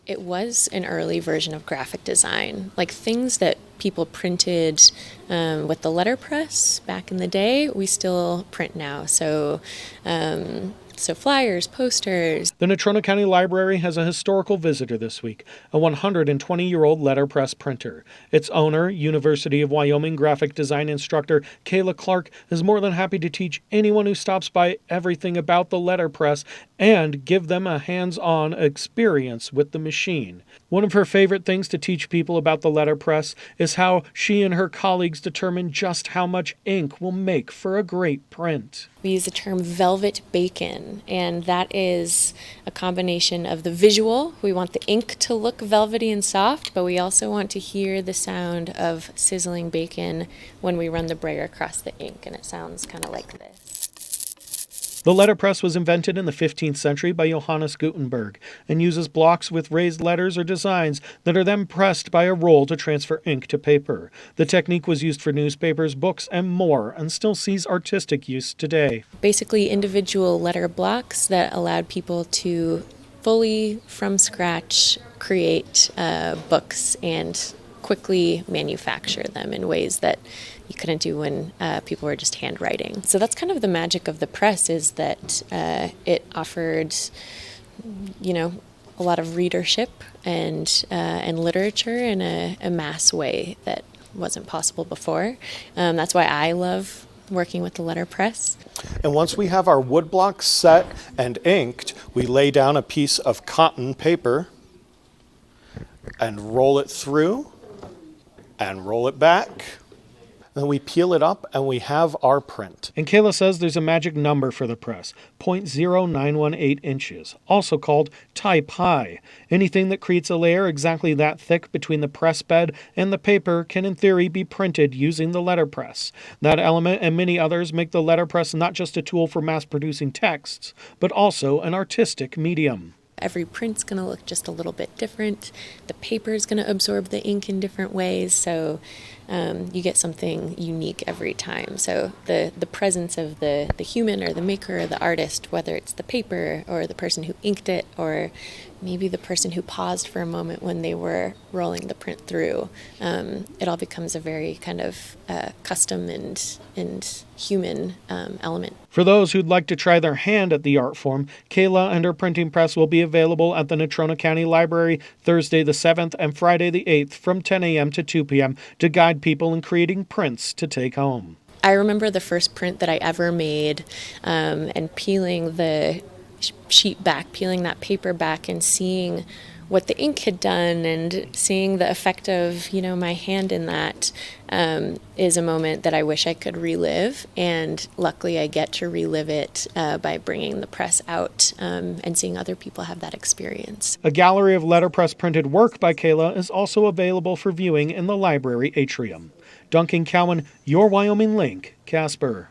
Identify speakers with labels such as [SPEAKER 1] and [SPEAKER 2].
[SPEAKER 1] It was an early version of graphic design, like things that people printed with the letterpress back in the day, we still print now. So flyers, posters.
[SPEAKER 2] The Natrona County Library has a historical visitor this week, a 120-year-old letterpress printer. Its owner, University of Wyoming graphic design instructor Kayla Clark, is more than happy to teach anyone who stops by everything about the letterpress and give them a hands-on experience with the machine. One of her favorite things to teach people about the letterpress is how she and her colleagues determine just how much ink will make for a great print.
[SPEAKER 1] We use the term velvet bacon, and that is a combination of the visual. We want the ink to look velvety and soft, but we also want to hear the sound of sizzling bacon when we run the brayer across the ink, and it sounds kind of like this.
[SPEAKER 2] The letterpress was invented in the 15th century by Johannes Gutenberg and uses blocks with raised letters or designs that are then pressed by a roll to transfer ink to paper. The technique was used for newspapers, books, and more, and still sees artistic use today.
[SPEAKER 1] Basically, individual letter blocks that allowed people to fully, from scratch, create books and quickly manufacture them in ways that you couldn't do when people were just handwriting. So that's kind of the magic of the press, is that it offered, a lot of readership and literature in a mass way that wasn't possible before. That's why I love working with the letterpress.
[SPEAKER 3] And once we have our wood blocks set and inked, we lay down a piece of cotton paper and roll it through and roll it back. Then we peel it up and we have our print.
[SPEAKER 2] And Kayla says there's a magic number for the press, 0.0918 inches, also called type high. Anything that creates a layer exactly that thick between the press bed and the paper can in theory be printed using the letterpress. That element and many others make the letterpress not just a tool for mass producing texts, but also an artistic medium.
[SPEAKER 1] Every print's going to look just a little bit different. The paper is going to absorb the ink in different ways, so you get something unique every time. So the presence of the human or the maker or the artist, whether it's the paper or the person who inked it or maybe the person who paused for a moment when they were rolling the print through, it all becomes a very kind of custom and human element.
[SPEAKER 2] For those who'd like to try their hand at the art form, Kayla and her printing press will be available at the Natrona County Library Thursday the 7th and Friday the 8th from 10 a.m. to 2 p.m. to guide people in creating prints to take home.
[SPEAKER 1] I remember the first print that I ever made and peeling the sheet back, peeling that paper back and seeing what the ink had done and seeing the effect of, my hand in that is a moment that I wish I could relive. And luckily I get to relive it by bringing the press out and seeing other people have that experience.
[SPEAKER 2] A gallery of letterpress printed work by Kayla is also available for viewing in the library atrium. Duncan Cowan, Your Wyoming Link, Casper.